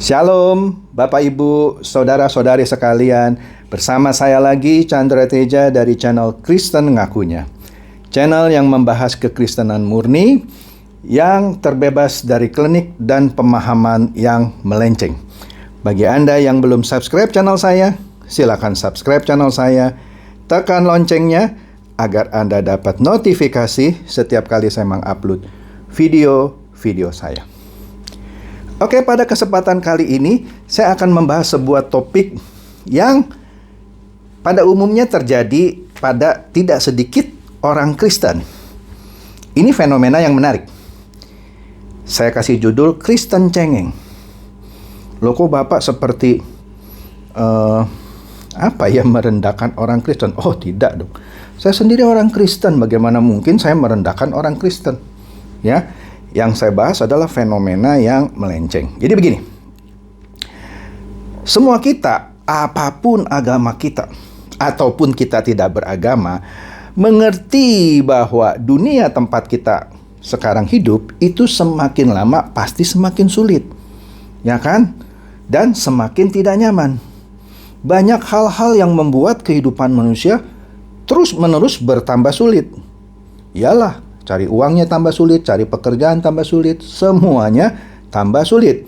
Shalom, Bapak Ibu, Saudara-saudari sekalian. Bersama saya lagi, Chandra Teja dari channel Kristen Ngakunya. Channel yang membahas kekristenan murni, yang terbebas dari klinik dan pemahaman yang melenceng. Bagi Anda yang belum subscribe channel saya, silakan subscribe channel saya. Tekan loncengnya agar Anda dapat notifikasi setiap kali saya mengupload video-video saya. Oke, pada kesempatan kali ini saya akan membahas sebuah topik yang pada umumnya terjadi pada tidak sedikit orang Kristen. Ini fenomena yang menarik. Saya kasih judul Kristen Cengeng. Loh, kok Bapak seperti merendahkan orang Kristen? Oh, tidak dong. Saya sendiri orang Kristen, bagaimana mungkin saya merendahkan orang Kristen? Ya. Yang saya bahas adalah fenomena yang melenceng. Jadi begini, semua kita, apapun agama kita, ataupun kita tidak beragama, mengerti bahwa dunia tempat kita sekarang hidup, itu semakin lama pasti semakin sulit. Ya kan? Dan semakin tidak nyaman. Banyak hal-hal yang membuat kehidupan manusia terus-menerus bertambah sulit. Iyalah, cari uangnya tambah sulit, cari pekerjaan tambah sulit, semuanya tambah sulit.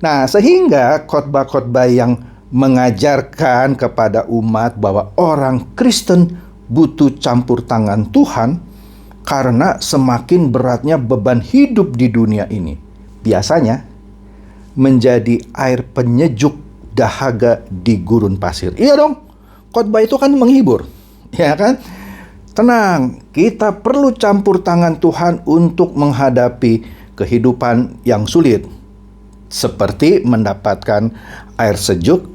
Nah, sehingga khotbah-khotbah yang mengajarkan kepada umat bahwa orang Kristen butuh campur tangan Tuhan karena semakin beratnya beban hidup di dunia ini, biasanya menjadi air penyejuk dahaga di gurun pasir. Iya dong, khotbah itu kan menghibur, ya kan? Tenang, kita perlu campur tangan Tuhan untuk menghadapi kehidupan yang sulit. Seperti mendapatkan air sejuk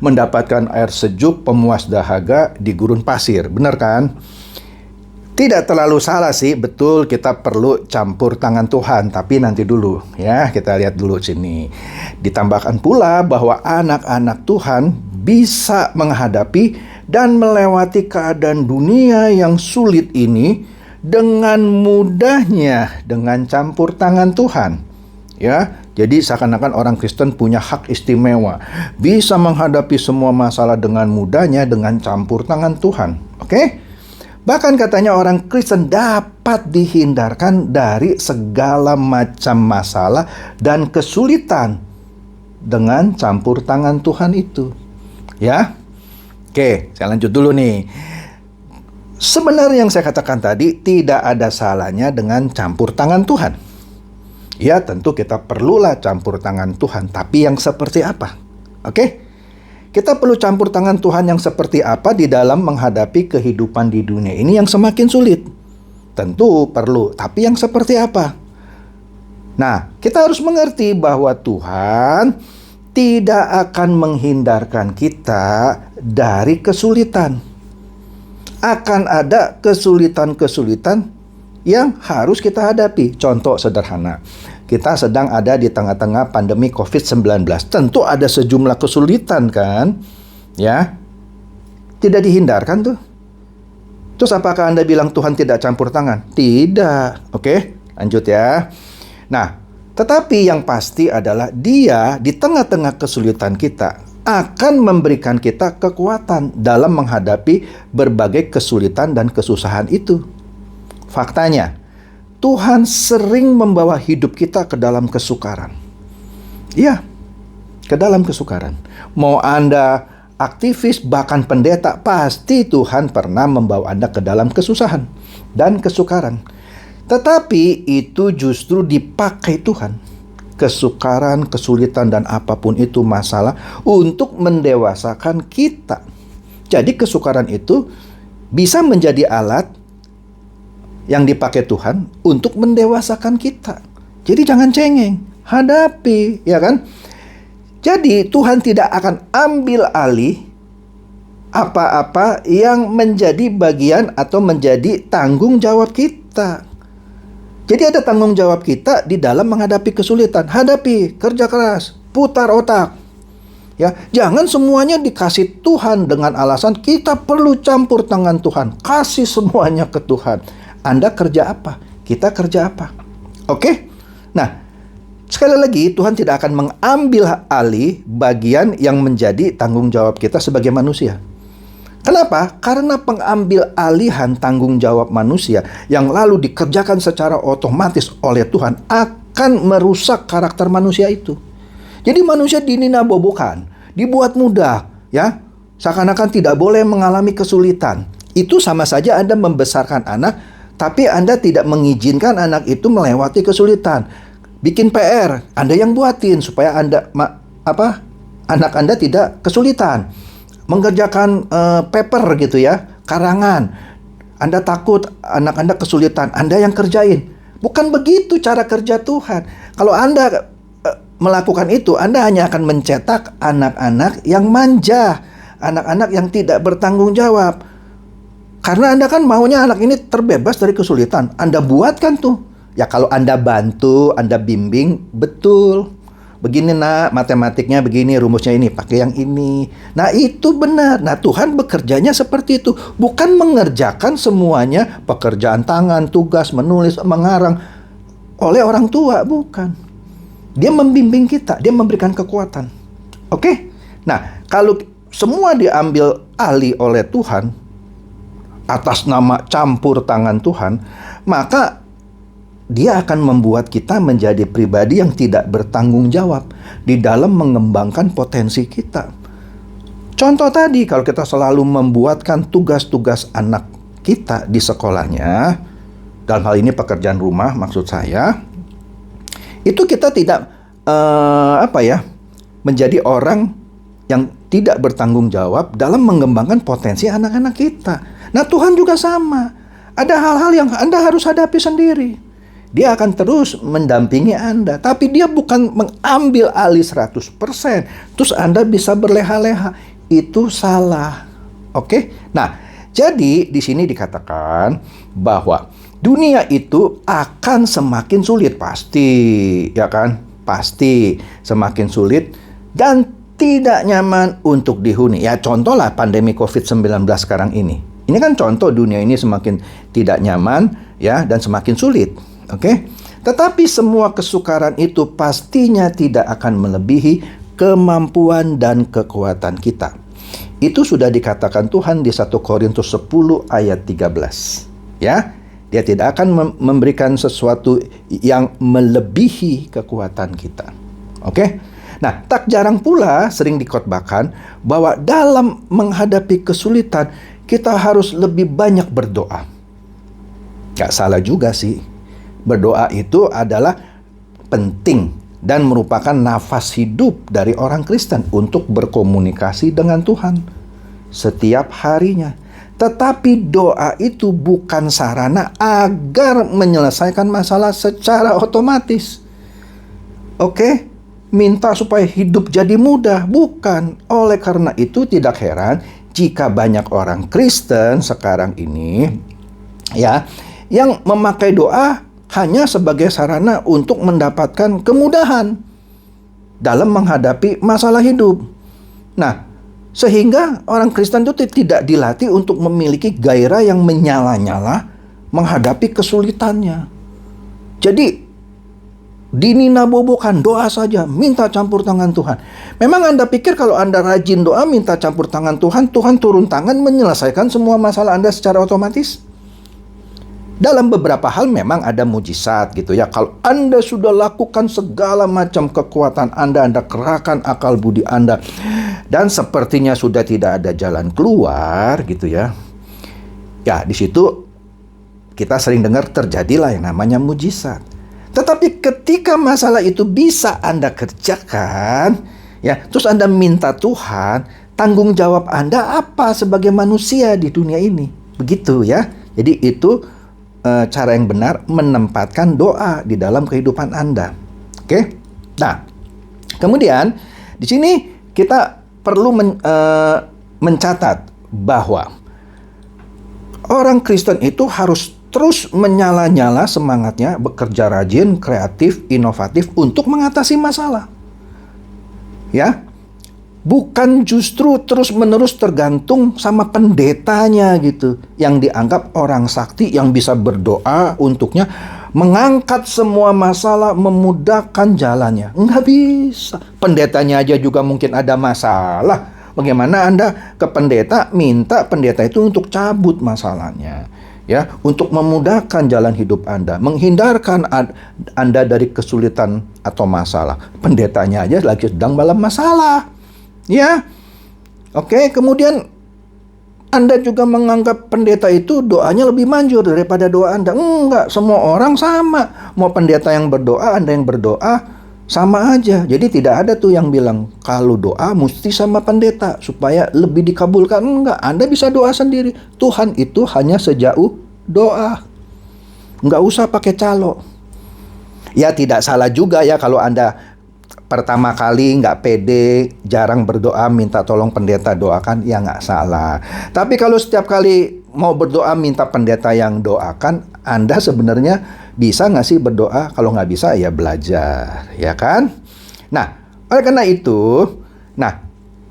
mendapatkan air sejuk pemuas dahaga di gurun pasir. Benar kan? Tidak terlalu salah sih, betul kita perlu campur tangan Tuhan. Tapi nanti dulu ya, kita lihat dulu sini. Ditambahkan pula bahwa anak-anak Tuhan bisa menghadapi dan melewati keadaan dunia yang sulit ini dengan mudahnya dengan campur tangan Tuhan. Ya, jadi seakan-akan orang Kristen punya hak istimewa, bisa menghadapi semua masalah dengan mudahnya dengan campur tangan Tuhan. Oke? Bahkan katanya orang Kristen dapat dihindarkan dari segala macam masalah dan kesulitan dengan campur tangan Tuhan itu. Ya. Oke, saya lanjut dulu nih. Sebenarnya yang saya katakan tadi tidak ada salahnya dengan campur tangan Tuhan. Ya, tentu kita perlulah campur tangan Tuhan, tapi yang seperti apa? Oke? Kita perlu campur tangan Tuhan yang seperti apa di dalam menghadapi kehidupan di dunia ini yang semakin sulit? Tentu perlu, tapi yang seperti apa? Nah, kita harus mengerti bahwa Tuhan tidak akan menghindarkan kita dari kesulitan. Akan ada kesulitan-kesulitan yang harus kita hadapi. Contoh sederhana, kita sedang ada di tengah-tengah pandemi COVID-19. Tentu ada sejumlah kesulitan kan? Ya, tidak dihindarkan tuh. Terus apakah Anda bilang Tuhan tidak campur tangan? Tidak. Oke, lanjut ya. Nah, tetapi yang pasti adalah Dia di tengah-tengah kesulitan kita akan memberikan kita kekuatan dalam menghadapi berbagai kesulitan dan kesusahan itu. Faktanya, Tuhan sering membawa hidup kita ke dalam kesukaran. Iya, ke dalam kesukaran. Mau Anda aktivis, bahkan pendeta, pasti Tuhan pernah membawa Anda ke dalam kesusahan dan kesukaran. Tetapi itu justru dipakai Tuhan. Kesukaran, kesulitan, dan apapun itu masalah untuk mendewasakan kita. Jadi kesukaran itu bisa menjadi alat yang dipakai Tuhan untuk mendewasakan kita. Jadi jangan cengeng, hadapi, ya kan? Jadi Tuhan tidak akan ambil alih apa-apa yang menjadi bagian atau menjadi tanggung jawab kita. Jadi ada tanggung jawab kita di dalam menghadapi kesulitan. Hadapi, kerja keras, putar otak. Ya, jangan semuanya dikasih Tuhan dengan alasan kita perlu campur tangan Tuhan. Kasih semuanya ke Tuhan. Anda kerja apa? Kita kerja apa? Oke? Nah, Sekali lagi, Tuhan tidak akan mengambil alih bagian yang menjadi tanggung jawab kita sebagai manusia. Kenapa? Karena pengambil alihan tanggung jawab manusia yang lalu dikerjakan secara otomatis oleh Tuhan akan merusak karakter manusia itu. Jadi manusia dininabobokan, dibuat mudah, ya. Seakan-akan tidak boleh mengalami kesulitan. Itu sama saja Anda membesarkan anak, tapi Anda tidak mengizinkan anak itu melewati kesulitan. Bikin PR, Anda yang buatin supaya anak Anda tidak kesulitan. Mengerjakan paper gitu ya, karangan. Anda takut anak Anda kesulitan, Anda yang kerjain. Bukan begitu cara kerja Tuhan. Kalau Anda melakukan itu, Anda hanya akan mencetak anak-anak yang manja, anak-anak yang tidak bertanggung jawab. Karena Anda kan maunya anak ini terbebas dari kesulitan. Anda buatkan tuh. Ya kalau Anda bantu, Anda bimbing, betul. Begini nak, matematiknya begini, rumusnya ini, pakai yang ini. Nah itu benar. Nah Tuhan bekerjanya seperti itu. Bukan mengerjakan semuanya, pekerjaan tangan, tugas, menulis, mengarang oleh orang tua, bukan. Dia membimbing kita, dia memberikan kekuatan. Oke? Nah kalau semua diambil alih oleh Tuhan, atas nama campur tangan Tuhan, maka dia akan membuat kita menjadi pribadi yang tidak bertanggung jawab di dalam mengembangkan potensi kita. Contoh tadi, kalau kita selalu membuatkan tugas-tugas anak kita di sekolahnya, dalam hal ini pekerjaan rumah maksud saya, itu kita tidak menjadi orang yang tidak bertanggung jawab dalam mengembangkan potensi anak-anak kita. Nah Tuhan juga sama. Ada hal-hal yang Anda harus hadapi sendiri. Dia akan terus mendampingi Anda. Tapi dia bukan mengambil alih 100%. Terus Anda bisa berleha-leha. Itu salah. Oke? Nah, jadi di sini dikatakan bahwa dunia itu akan semakin sulit. Pasti. Ya kan? Pasti semakin sulit. Dan tidak nyaman untuk dihuni. Ya contohlah pandemi COVID-19 sekarang ini. Ini kan contoh dunia ini semakin tidak nyaman ya dan semakin sulit. Oke? Tetapi semua kesukaran itu pastinya tidak akan melebihi kemampuan dan kekuatan kita. Itu sudah dikatakan Tuhan di 1 Korintus 10 ayat 13. Ya, dia tidak akan memberikan sesuatu yang melebihi kekuatan kita. Oke? Nah, tak jarang pula sering dikhotbahkan bahwa dalam menghadapi kesulitan kita harus lebih banyak berdoa. Gak salah juga sih. Berdoa itu adalah penting dan merupakan nafas hidup dari orang Kristen untuk berkomunikasi dengan Tuhan setiap harinya. Tetapi doa itu bukan sarana agar menyelesaikan masalah secara otomatis. Oke? Minta supaya hidup jadi mudah, bukan. Oleh karena itu tidak heran jika banyak orang Kristen sekarang ini ya yang memakai doa hanya sebagai sarana untuk mendapatkan kemudahan dalam menghadapi masalah hidup. Nah, sehingga orang Kristen itu tidak dilatih untuk memiliki gairah yang menyala-nyala menghadapi kesulitannya. Jadi dininabobokan, doa saja, minta campur tangan Tuhan. Memang Anda pikir kalau Anda rajin doa, minta campur tangan Tuhan, Tuhan turun tangan menyelesaikan semua masalah Anda secara otomatis? Dalam beberapa hal memang ada mujizat gitu ya. Kalau Anda sudah lakukan segala macam kekuatan Anda kerahkan akal budi Anda, dan sepertinya sudah tidak ada jalan keluar gitu ya. Ya, di situ kita sering dengar terjadilah yang namanya mujizat. Tetapi ketika masalah itu bisa Anda kerjakan, ya, terus Anda minta Tuhan, tanggung jawab Anda apa sebagai manusia di dunia ini? Begitu ya. Jadi itu cara yang benar menempatkan doa di dalam kehidupan Anda. Oke? Nah, kemudian di sini kita perlu mencatat bahwa orang Kristen itu harus terus menyala-nyala semangatnya, bekerja rajin, kreatif, inovatif untuk mengatasi masalah. Ya. Bukan justru terus-menerus tergantung sama pendetanya gitu, yang dianggap orang sakti yang bisa berdoa untuknya, mengangkat semua masalah, memudahkan jalannya. Nggak bisa. Pendetanya aja juga mungkin ada masalah. Bagaimana Anda ke pendeta, minta pendeta itu untuk cabut masalahnya, ya, untuk memudahkan jalan hidup Anda, menghindarkan Anda dari kesulitan atau masalah. Pendetanya aja lagi sedang dalam masalah, ya. Oke, kemudian Anda juga menganggap pendeta itu doanya lebih manjur daripada doa Anda. Enggak, semua orang sama. Mau pendeta yang berdoa, Anda yang berdoa, sama aja. Jadi tidak ada tuh yang bilang, kalau doa mesti sama pendeta supaya lebih dikabulkan. Enggak, Anda bisa doa sendiri. Tuhan itu hanya sejauh doa. Enggak usah pakai calo. Ya tidak salah juga ya kalau Anda pertama kali nggak pede, jarang berdoa, minta tolong pendeta doakan, ya nggak salah. Tapi kalau setiap kali mau berdoa minta pendeta yang doakan, Anda sebenarnya bisa nggak sih berdoa? Kalau nggak bisa ya belajar, ya kan? Nah, oleh karena itu,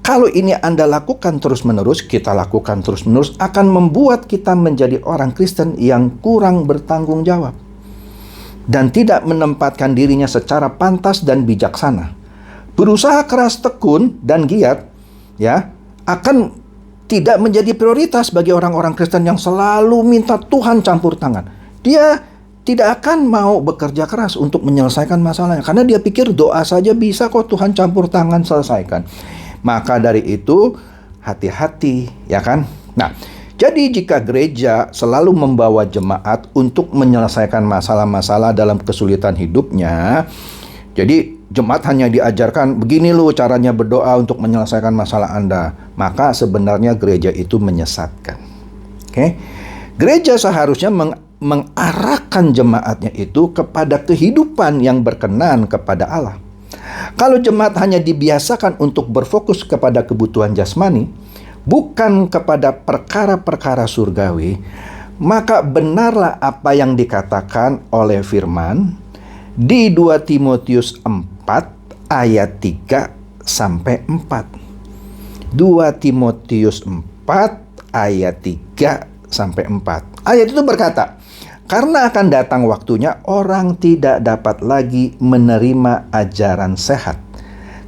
kalau ini Anda lakukan terus-menerus, kita lakukan terus-menerus, akan membuat kita menjadi orang Kristen yang kurang bertanggung jawab dan tidak menempatkan dirinya secara pantas dan bijaksana. Berusaha keras tekun dan giat, ya, akan tidak menjadi prioritas bagi orang-orang Kristen yang selalu minta Tuhan campur tangan. Dia tidak akan mau bekerja keras untuk menyelesaikan masalahnya, karena dia pikir doa saja bisa kok Tuhan campur tangan selesaikan. Maka dari itu, hati-hati, ya kan? Nah, jadi jika gereja selalu membawa jemaat untuk menyelesaikan masalah-masalah dalam kesulitan hidupnya, jadi jemaat hanya diajarkan begini loh caranya berdoa untuk menyelesaikan masalah Anda, maka sebenarnya gereja itu menyesatkan. Oke? Gereja seharusnya mengarahkan jemaatnya itu kepada kehidupan yang berkenan kepada Allah. Kalau jemaat hanya dibiasakan untuk berfokus kepada kebutuhan jasmani, bukan kepada perkara-perkara surgawi, maka benarlah apa yang dikatakan oleh firman di 2 Timotius 4 ayat 3 sampai 4. 2 Timotius 4 ayat 3 sampai 4. Ayat itu berkata, "Karena akan datang waktunya orang tidak dapat lagi menerima ajaran sehat,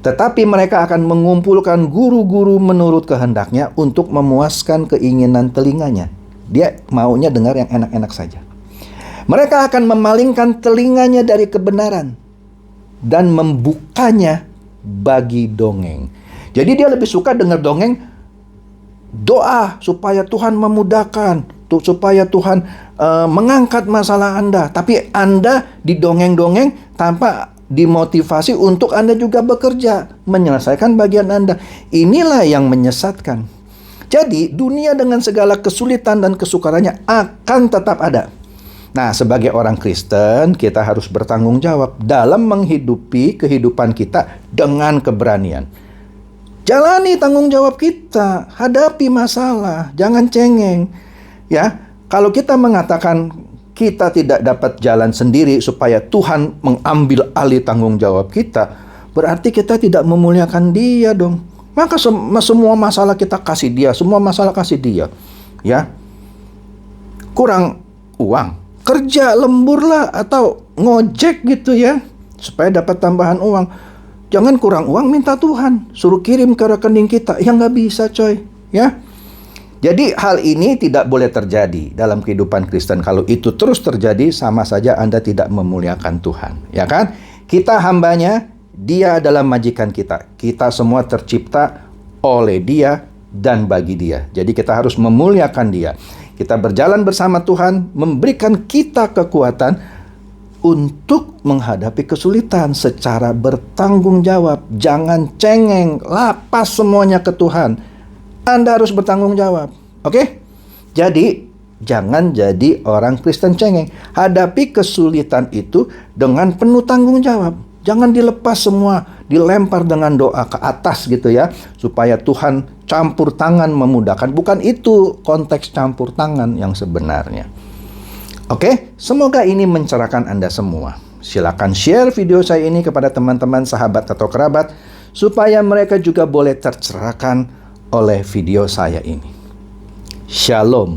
tetapi mereka akan mengumpulkan guru-guru menurut kehendaknya untuk memuaskan keinginan telinganya." Dia maunya dengar yang enak-enak saja. "Mereka akan memalingkan telinganya dari kebenaran dan membukanya bagi dongeng." Jadi dia lebih suka dengar dongeng, doa supaya Tuhan memudahkan, supaya Tuhan mengangkat masalah Anda. Tapi Anda didongeng-dongeng tanpa dimotivasi untuk Anda juga bekerja, menyelesaikan bagian Anda. Inilah yang menyesatkan. Jadi dunia dengan segala kesulitan dan kesukarannya akan tetap ada. Nah, sebagai orang Kristen, kita harus bertanggung jawab dalam menghidupi kehidupan kita dengan keberanian. Jalani tanggung jawab kita, hadapi masalah, jangan cengeng. Ya, kalau kita mengatakan kita tidak dapat jalan sendiri supaya Tuhan mengambil alih tanggung jawab kita, berarti kita tidak memuliakan Dia dong. Maka semua masalah kita kasih Dia, semua masalah kasih Dia. Ya. Kurang uang, kerja lemburlah atau ngojek gitu ya, supaya dapat tambahan uang. Jangan kurang uang minta Tuhan, suruh kirim ke rekening kita. Ya nggak bisa coy, ya. Jadi hal ini tidak boleh terjadi dalam kehidupan Kristen. Kalau itu terus terjadi, sama saja Anda tidak memuliakan Tuhan, ya kan? Kita hambanya, Dia adalah majikan kita. Kita semua tercipta oleh Dia dan bagi Dia. Jadi kita harus memuliakan Dia. Kita berjalan bersama Tuhan, memberikan kita kekuatan untuk menghadapi kesulitan secara bertanggung jawab. Jangan cengeng, lapas semuanya ke Tuhan. Anda harus bertanggung jawab. Oke? Jadi, jangan jadi orang Kristen cengeng. Hadapi kesulitan itu dengan penuh tanggung jawab. Jangan dilepas semua, dilempar dengan doa ke atas gitu ya, supaya Tuhan campur tangan memudahkan. Bukan itu konteks campur tangan yang sebenarnya. Oke? Semoga ini mencerahkan Anda semua. Silakan share video saya ini kepada teman-teman, sahabat atau kerabat, supaya mereka juga boleh tercerahkan oleh video saya ini. Shalom.